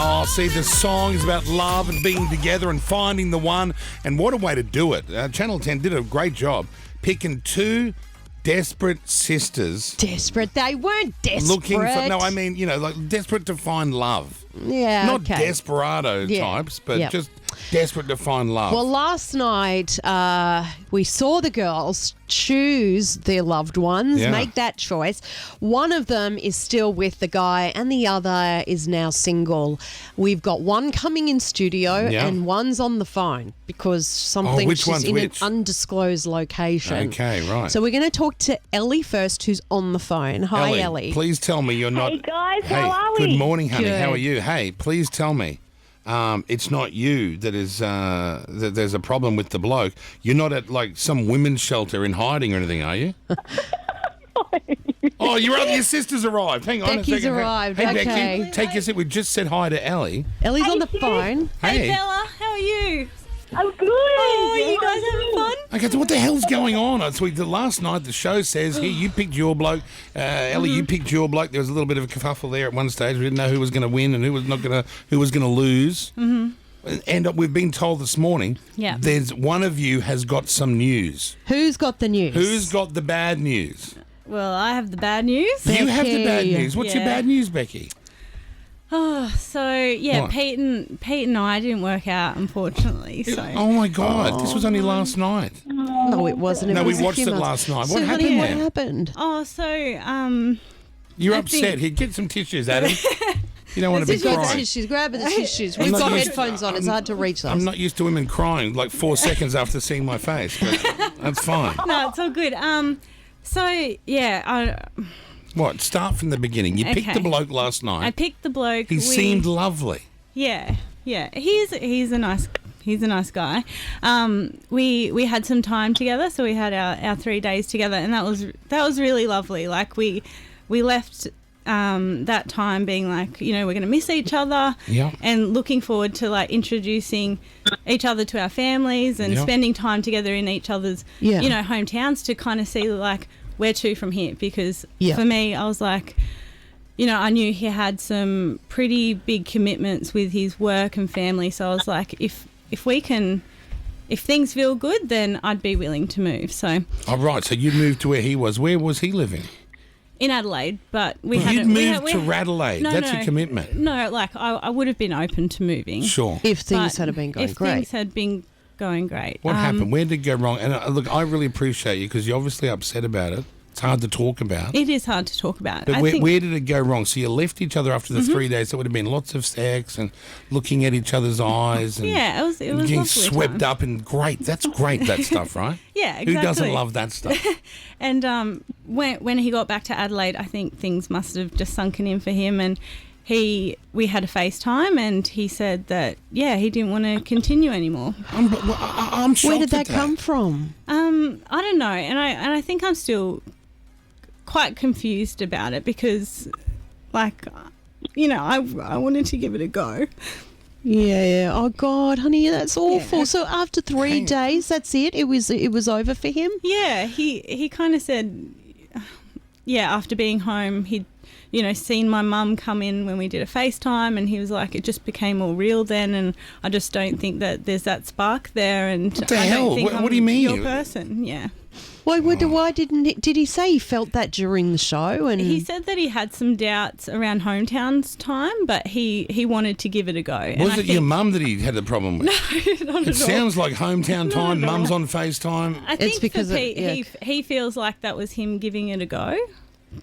Oh, see, the song is about love and being together and finding the one. And what a way to do it. Channel 10 did a great job picking two desperate sisters. Desperate. They weren't desperate. Looking for, no, I mean, like desperate to find love. Yeah, Not okay. desperado types, but Yep. just desperate to find love. Well, last night we saw the girls choose their loved ones, make that choice. One of them is still with the guy and the other is now single. We've got one coming in studio and one's on the phone because which she's one's in which? an undisclosed location. Okay, right. So we're going to talk to Ellie first, who's on the phone. Hi, Ellie. Please tell me you're not... Hey guys, how are we? Good morning, honey. Good. How are you? Hey, please tell me. It's not you that is that there's a problem with the bloke. You're not at like some women's shelter in hiding or anything, are you? Oh, your sister's arrived. Hang on Becky's a second. arrived, Hey, okay. Becky, take your seat. We just said hi to Ellie. Ellie's on the sis. phone. Hey. Bella, how are you? I'm good. Oh, are you guys having fun? Okay, so what the hell's going on? Last night the show says here you picked your bloke, Ellie. You picked your bloke. There was a little bit of a kerfuffle there at one stage. We didn't know who was going to win and who was going to lose. Mm-hmm. And we've been told this morning. There's one of you has got some news. Who's got the news? Who's got the bad news? Well, I have the bad news. You have the bad Becky. news. What's your Yeah. bad news, Becky? Oh, so yeah, What? Pete and I didn't work out, unfortunately. So Oh my God! This was only last night. No, it wasn't. It No, we was a watched few it months. last night. So, What honey, happened what there? happened? You're I upset. think- Here, get some tissues, Adam. You don't want to be She's got crying. tissues. Grab the tissues. I'm We've not got used- headphones on. It's hard to reach those. I'm not used to women crying like 4 seconds after seeing my face, but that's fine. no, it's all good. So yeah, What? Start from the beginning. You picked Okay. the bloke last night. I picked the bloke. He seemed lovely. Yeah. He's a nice guy. We had some time together, so we had our 3 days together, and that was really lovely. Like we left that time being like, we're going to miss each other, Yeah. and looking forward to like introducing each other to our families and Yeah. spending time together in each other's hometowns to kind of see like where to from here. Because for me, I was like, I knew he had some pretty big commitments with his work and family, so I was like, if things feel good, then I'd be willing to move. So Oh, right. So you moved to where he was. Where was he living? in Adelaide, but we You'd hadn't. moved to Radelaide. No, That's no. a commitment. No, like I would have been open to moving. Sure. If things but had been going if great. things had been going great. What happened? Where did it go wrong? And look, I really appreciate you because you're obviously upset about it. It's hard to talk about. It is hard to talk about. But I where, think, where did it go wrong? So you left each other after the 3 days. There would have been lots of sex and looking at each other's eyes and yeah, it was getting lovely swept time. up and great. That's great, that stuff, right? Yeah, exactly. Who doesn't love that stuff? And when he got back to Adelaide, I think things must have just sunken in for him, and we had a FaceTime, and he said that he didn't want to continue anymore. I'm shocked Where did at that come from? I don't know, and I think I'm still quite confused about it because, like, I wanted to give it a go. Yeah. Oh God, honey, that's awful. Yeah. So after 3 Hang- days, that's it. It was over for him. Yeah, he kind of said, after being home, he'd seen my mum come in when we did a FaceTime, and he was like, it just became all real then, and I just don't think that there's that spark there, and What the I hell? don't think What I'm do you mean? your person. Yeah. Why did he say he felt that during the show? And He said that he had some doubts around Hometowns time, but he wanted to give it a go. And Was I it your think- mum that he had the problem with? Not It at all. sounds like hometown time, at all. mum's on FaceTime. I think because for of- Pete, yeah. he feels like that was him giving it a go,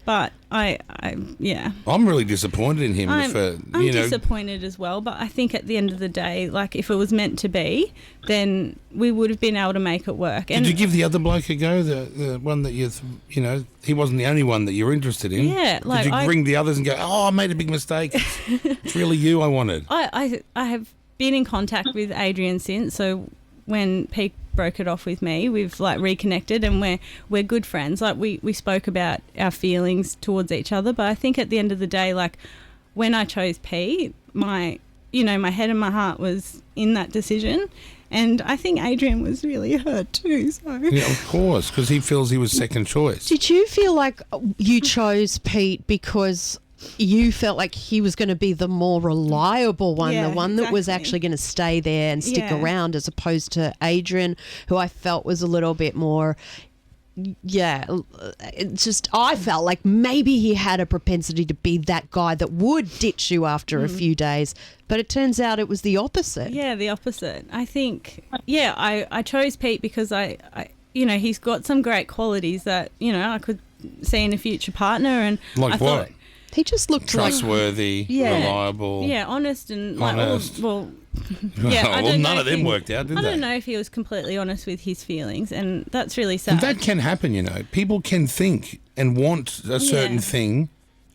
but I'm really disappointed in him I'm for, disappointed as well. But I think at the end of the day, like if it was meant to be, then we would have been able to make it work. And Did you give the other bloke a go, the one that he wasn't the only one that you're interested in? Yeah, like Did you I- ring the others and go, I made a big mistake. It's really you I wanted. I have been in contact with Adrian since. So when Pete broke it off with me, we've like reconnected, and we're good friends. Like we spoke about our feelings towards each other, but I think at the end of the day, like when I chose Pete, my head and my heart was in that decision, and I think Adrian was really hurt too. So Yeah, of course, because he feels he was second choice. did you feel like you chose Pete because you felt like he was going to be the more reliable one, Yeah, the one that was exactly. actually going to stay there and stick Yeah. around, as opposed to Adrian, who I felt was a little bit more. Yeah, it's just I felt like maybe he had a propensity to be that guy that would ditch you after a few days, but it turns out it was the opposite. Yeah, the opposite. I think, I chose Pete because I he's got some great qualities that, I could see in a future partner. And Like I what? thought, He just looked like Trustworthy, Yeah. reliable. yeah, honest and like, Honest. well, Well, yeah, I don't none know of if them he- worked out, did I they? don't know if he was completely honest with his feelings, and that's really sad. And that can happen, People can think and want a certain Yeah. thing,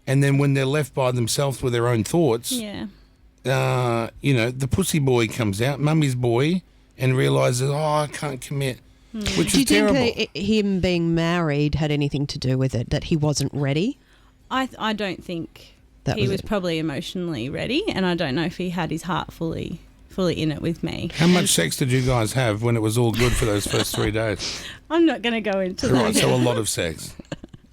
and then when they're left by themselves with their own thoughts, yeah. the pussy boy comes out, mummy's boy, and realizes, I can't commit, which Do you is terrible. think him being married had anything to do with it, that he wasn't ready? I don't think That he was was it. probably emotionally ready, and I don't know if he had his heart fully in it with me. How much sex did you guys have when it was all good for those first 3 days? I'm not going to go into Right, that. so a lot of sex.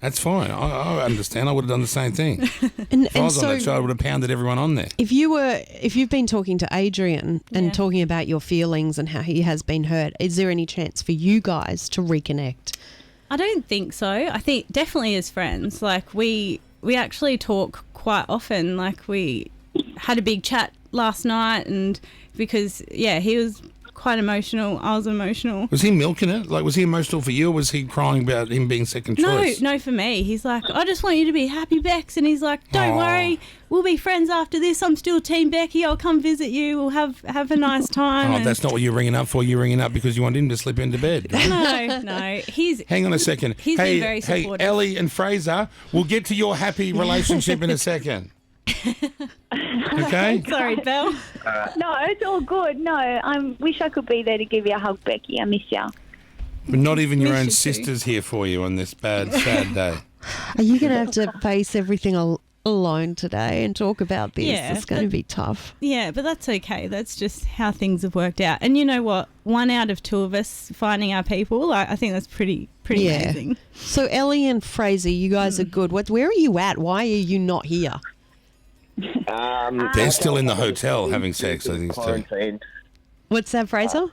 That's fine. I understand. I would have done the same thing. And, If I was on that show, I would have pounded everyone on there. if you've been talking to Adrian and Yeah. talking about your feelings and how he has been hurt, is there any chance for you guys to reconnect? I don't think so. I think definitely as friends. Like we actually talk quite often. Like we had a big chat last night, and because he was quite emotional, I was emotional. Was he milking it? Like, was he emotional for you, or was he crying about him being second choice? No, for me. He's like, I just want you to be happy, Bex. And he's like, don't Aw. worry, we'll be friends after this. I'm still Team Becky. I'll come visit you. We'll have a nice time. Oh, And- that's not what you're ringing up for. You're ringing up because you want him to slip into bed. No. He's Hang on a second. He's hey, been very hey, supportive. Ellie and Fraser, we'll get to your happy relationship in a second. Okay? sorry, Belle. No, it's all good. No, I wish I could be there to give you a hug, Becky. I miss you. But not even your Miss own you too. sister's here for you on this bad, sad day. Are you going to have to face everything alone today and talk about this? Yeah, It's going to be tough. Yeah, but that's okay. That's just how things have worked out. And you know what? 1 out of 2 of us finding our people, I think that's pretty Yeah. amazing. So Ellie and Fraser, you guys are good. Where are you at? Why are you not here? They're still in the hotel having sex, I think. So. Quarantine. What's that, Fraser?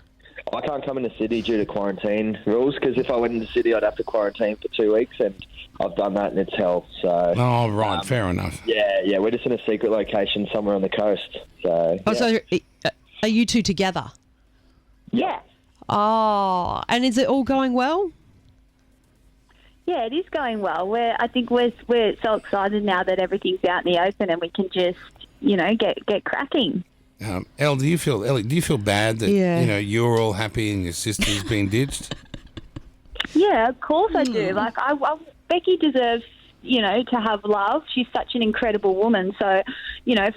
I can't come in the city due to quarantine rules, because if I went in the city, I'd have to quarantine for 2 weeks, and I've done that and it's hell. So Oh, right. Fair enough. yeah, we're just in a secret location somewhere on the coast. So Oh, yeah. so are you two together? Yeah. Oh, and is it all going well? Yeah, it is going well. I think we're so excited now that everything's out in the open and we can just, get cracking. Ellie, do you feel bad that Yeah. you're all happy and your sister's been ditched? Yeah, of course I do. Like, Becky deserves, to have love. She's such an incredible woman. So,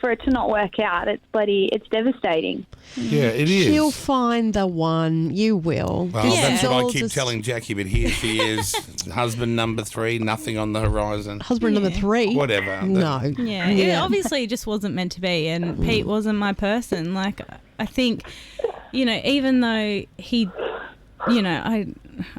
for it to not work out, it's devastating. Yeah, it is. She'll find the one. You will. Well, This that's is what I all keep just telling Jackie, but here she is, husband number 3, nothing on the horizon. Husband number 3. Whatever. No. Yeah, it obviously just wasn't meant to be, and Pete wasn't my person. Like, I think, even though he,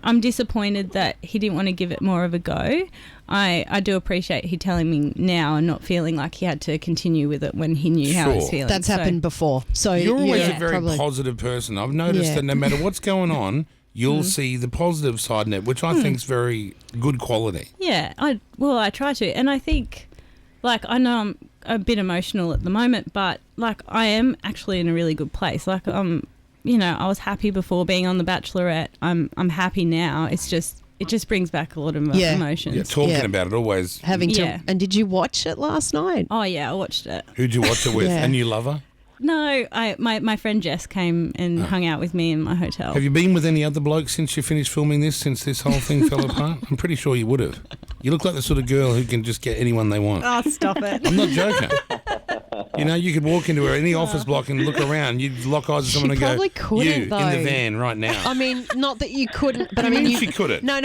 I'm disappointed that he didn't want to give it more of a go. I do appreciate he telling me now and not feeling like he had to continue with it when he knew how he was Sure. feeling. That's So- happened before. So You're always yeah, a very probably. positive person. I've noticed Yeah. that no matter what's going on, you'll see the positive side in it, which I think's very good quality. Yeah, I try to, and I think, like, I know I'm a bit emotional at the moment, but like I am actually in a really good place. Like I was happy before being on The Bachelorette. I'm happy now. It just brings back a lot of Yeah. emotions. Yeah, talking Yeah. about it always. Having to. Yeah. And did you watch it last night? Oh yeah, I watched it. Who'd you watch it with? Yeah. A new lover? No, my friend Jess came and hung out with me in my hotel. Have you been with any other blokes since you finished filming this, since this whole thing fell apart? I'm pretty sure you would have. You look like the sort of girl who can just get anyone they want. Oh, stop it. I'm not joking. You could walk into any office block and look around. You'd lock eyes with someone She and go, probably couldn't, you, in though. the van right now. I mean, not that you couldn't, but I You mean, mean you she couldn't? No.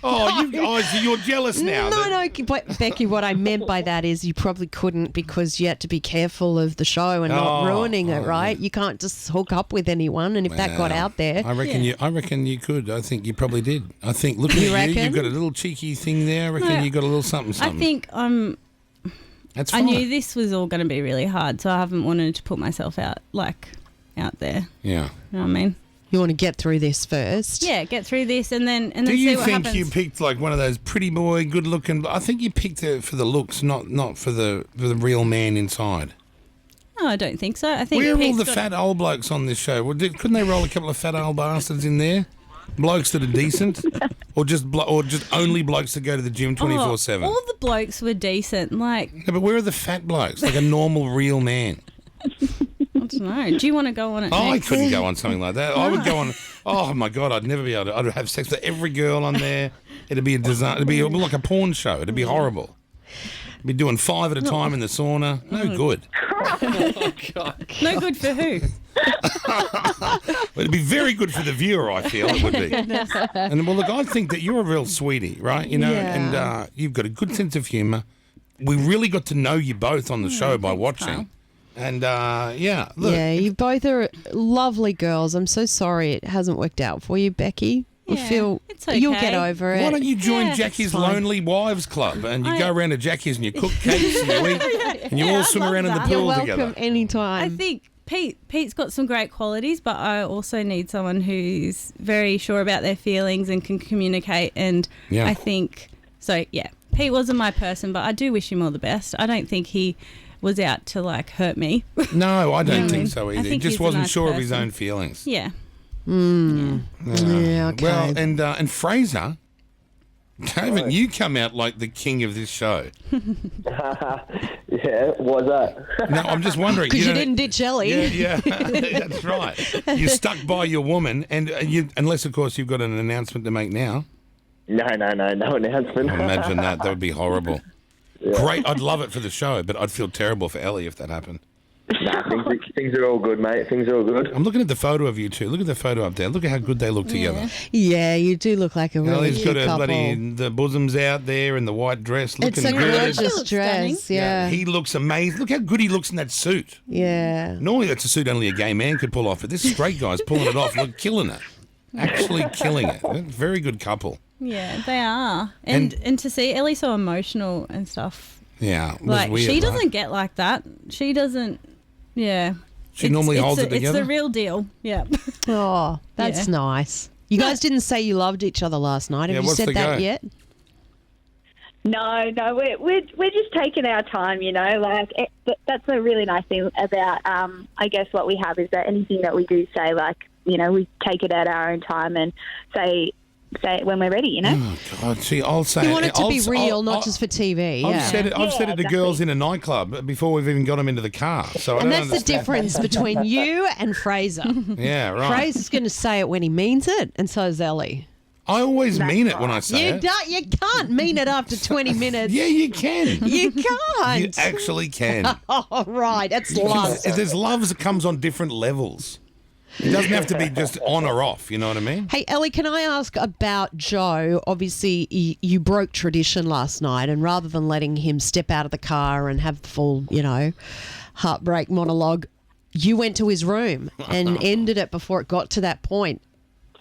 Oh, so you're jealous now. No, but Becky, what I meant by that is you probably couldn't because you had to be careful of the show and not ruining it, right? You can't just hook up with anyone, and if that got Wow. out there, I reckon you could. I think you probably did. I think looking You at you, reckon? you've got a little cheeky thing there. I reckon No, you got a little something. I think That's I fine. knew this was all going to be really hard, so I haven't wanted to put myself out there. Yeah. You know what I mean? You want to get through this first. Yeah, get through this and then Do see you what think happens. you picked like one of those pretty boy, good looking? I think you picked it for the looks, not for the real man inside. No, I don't think so. I think Where are all Pete's the got- fat old blokes on this show? Well, couldn't they roll a couple of fat old bastards in there? Blokes that are decent, or just only blokes that go to the gym 24/7. All the blokes were decent. Like, No, but where are the fat blokes? Like a normal, real man. I don't know. Do you want to go on it I next? couldn't go on something like that. I would go on. Oh my god, I'd never be able to. I'd have sex with every girl on there. It'd be a design. It'd be like a porn show. It'd be horrible. Be doing 5 at a time in the sauna. No good. No good for who? It'd be very good for the viewer. I feel it would be. And well, look, I think that you're a real sweetie, right? You know, Yeah. and you've got a good sense of humour. We really got to know you both on the show by watching. Kyle. And yeah, look. Yeah, you both are lovely girls. I'm so sorry it hasn't worked out for you, Becky. I Yeah, feel it's you'll okay. get over it. Why don't you join Yeah, Jackie's it's fine. Lonely Wives Club and you I- go around to Jackie's and you cook cakes and you eat and you all I'd swim love around in the that. You're pool welcome together. anytime. I think Pete's got some great qualities, but I also need someone who's very sure about their feelings and can communicate. And Yeah. I think so. Yeah, Pete wasn't my person, but I do wish him all the best. I don't think he was out to like hurt me. No, I don't Yeah. think so I either. He think just he's a wasn't nice sure of his person. own feelings. Yeah. Yeah, okay. Well, and Fraser, haven't you come out like the king of this show? Yeah, what's that? No, I'm just wondering. Because you know- didn't ditch Ellie. Yeah, yeah, that's right. You're stuck by your woman, and unless, of course, you've got an announcement to make now. No announcement. Imagine that. That would be horrible. Great. I'd love it for the show, but I'd feel terrible for Ellie if that happened. Nah, things are all good, mate. Things are all good. I'm looking at the photo of you two. Look at the photo up there. Look at how good they look together. Yeah, you do look like a really Ellie's cute got a couple. bloody the bosoms out there and the white dress looking It's a good. gorgeous looks dress. stunning. Yeah. He looks amazing. Look how good he looks in that suit. Yeah. Normally that's a suit only a gay man could pull off, but this straight guy's pulling it off. Look, killing it. Actually killing it. Very good couple. Yeah, they are. And to see Ellie so emotional and stuff. Yeah. It was Like weird, she right? doesn't get like that. She doesn't. Yeah. She normally holds it It's together? the real deal. Yeah. Oh, that's Yeah. nice. You guys didn't say you loved each other last night. Have Yeah, you what's said the that go? yet? No, we're just taking our time, you know. Like that's a really nice thing about, I guess, what we have is that anything that we do say, like, you know, we take it at our own time and say it when we're ready, you know. Oh, God. See, I'll say You want it to I'll be s- real, I'll- not I'll- just for TV. I've Yeah. said it. I've Yeah, said it to exactly. girls in a nightclub before we've even got them into the car. So I And don't that's the understand. difference between you and Fraser. Yeah, right. Fraser's going to say it when he means it, and so is Ellie. I always mean it when I say You, it. you can't mean it after 20 minutes. Yeah, you can. You You can't. actually can. Oh, right. That's love. There's love that comes on different levels. It doesn't have to be just on or off. You know what I mean? Hey, Ellie, can I ask about Joe? Obviously, you broke tradition last night, and rather than letting him step out of the car and have the full, heartbreak monologue, you went to his room and ended it before it got to that point.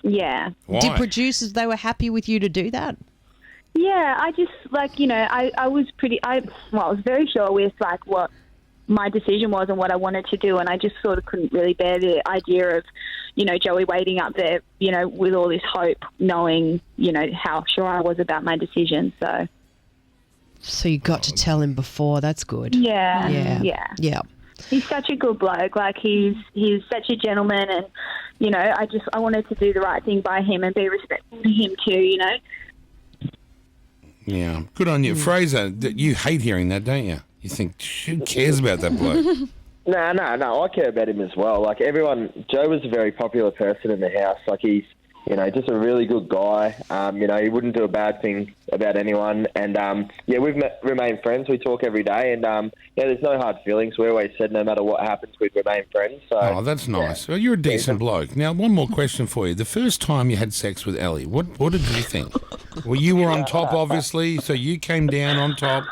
Yeah. Why? Did producers, they were happy with you to do that? Yeah, I just I was I was very sure with like what my decision was and what I wanted to do, and I just sort of couldn't really bear the idea of, Joey waiting up there, with all this hope, knowing, how sure I was about my decision. So you got to tell him before. That's good. Yeah, Yeah. Yeah. He's such a good bloke. Like he's such a gentleman, and I wanted to do the right thing by him and be respectful to him too. Yeah. Good on you. Fraser, you hate hearing that, don't you? You think, who cares about that bloke? No, I care about him as well. Like everyone, Joe was a very popular person in the house. Like he's, just a really good guy. He wouldn't do a bad thing about anyone. And, we've remained friends. We talk every day. And, there's no hard feelings. We always said no matter what happens, we'd remain friends. So, Oh, that's nice. Well, you're a decent bloke. Now, one more question for you. The first time you had sex with Ellie, what did you think? Well, you were on top, obviously, so you came down on top.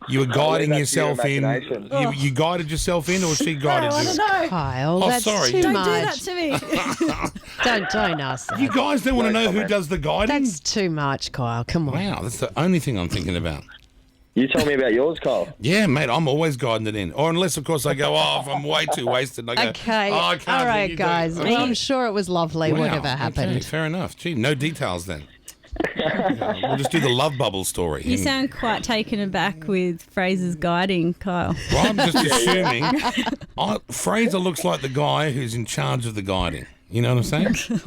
You were guiding leave that to your yourself in. imagination. You guided yourself in, or she guided you? know. Kyle, Oh, that's sorry. too Don't Don't do that much. to me. Don't ask that. You guys don't want to know who does the guiding? That's too much, Kyle. Come on. Wow, that's the only thing I'm thinking about. You tell me about yours, Kyle. Yeah, mate, I'm always guiding it in. Or unless, of course, I go off, I'm way too wasted. And I go, Okay. oh, I can't. All do right, you guys. do it." Well, I'm sure it was lovely, Wow, whatever okay, happened. fair enough. Gee, no details then. We'll just do the love bubble story. You sound quite taken aback with Fraser's guiding, Kyle. Well, I'm just assuming. Fraser looks like the guy who's in charge of the guiding. You know what I'm saying?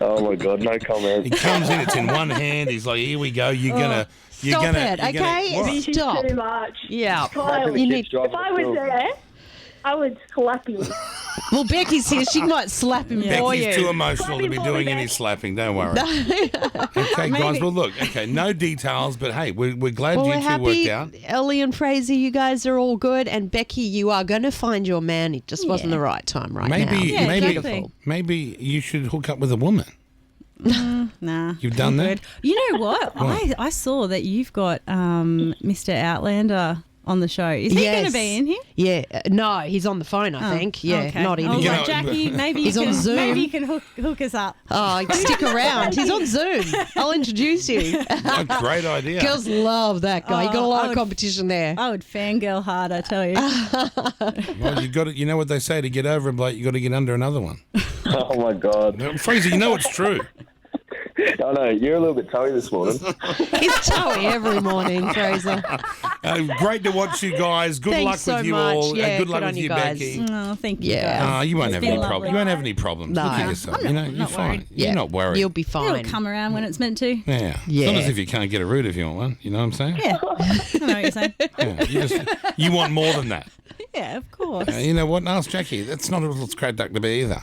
Oh my God, no comment. He comes in, it's in one hand. He's like, "Here we go. You're gonna." Stop it, okay? What? This is Stop. too much. Yeah. Kyle, You need- if I was there, I would slap you. Well, Becky's here. She might slap him for Becky's too you. emotional to be Slap him for doing me, any Beck. slapping. Don't worry. Okay, guys. Well, look. Okay, no details, but hey, we're glad Well, you we're two happy. worked out. Ellie and Fraser, you guys are all good. And Becky, you are going to find your man. It just wasn't Yeah. the right time right Maybe, now. Yeah, maybe, exactly. maybe you should hook up with a woman. Nah. You've done that. Good. You know what? I saw that you've got Mr. Outlander on the show. Is he going to be in here? Yeah. No, he's on the phone, I think. Yeah, okay. not in I was here. You like, know- Jackie, maybe He's you on can, Zoom. maybe you can hook us up. Oh, stick around. He's on Zoom. I'll introduce you. A great idea. Girls love that guy. You got a Oh, lot I of would- competition there. I would fangirl hard, I tell you. Well, you got it. You know what they say: to get over a bloke, you got to get under another one. Oh my God. Fraser, you know it's true. I know, you're a little bit toey this morning. He's toey every morning, Fraser. Great to watch you guys. Good Thanks luck so with you much. all. Yeah, good luck good on with you you, guys. Becky. Oh, thank you. Yeah. guys. You won't It's have been any lovely. problems. You won't have any problems. No. Look at yourself. You're not fine. worried. Yeah. You're not worried. You'll be fine. It'll come around when it's meant to. Yeah. Yeah. It's not as if you can't get a root if you want one. You know what I'm saying? Yeah. I know what you're saying. Yeah. You want more than that. Yeah, of course. You know what? Ask Jackie. That's not a little scrap duck to be either.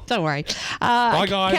Don't worry. Bye, guys.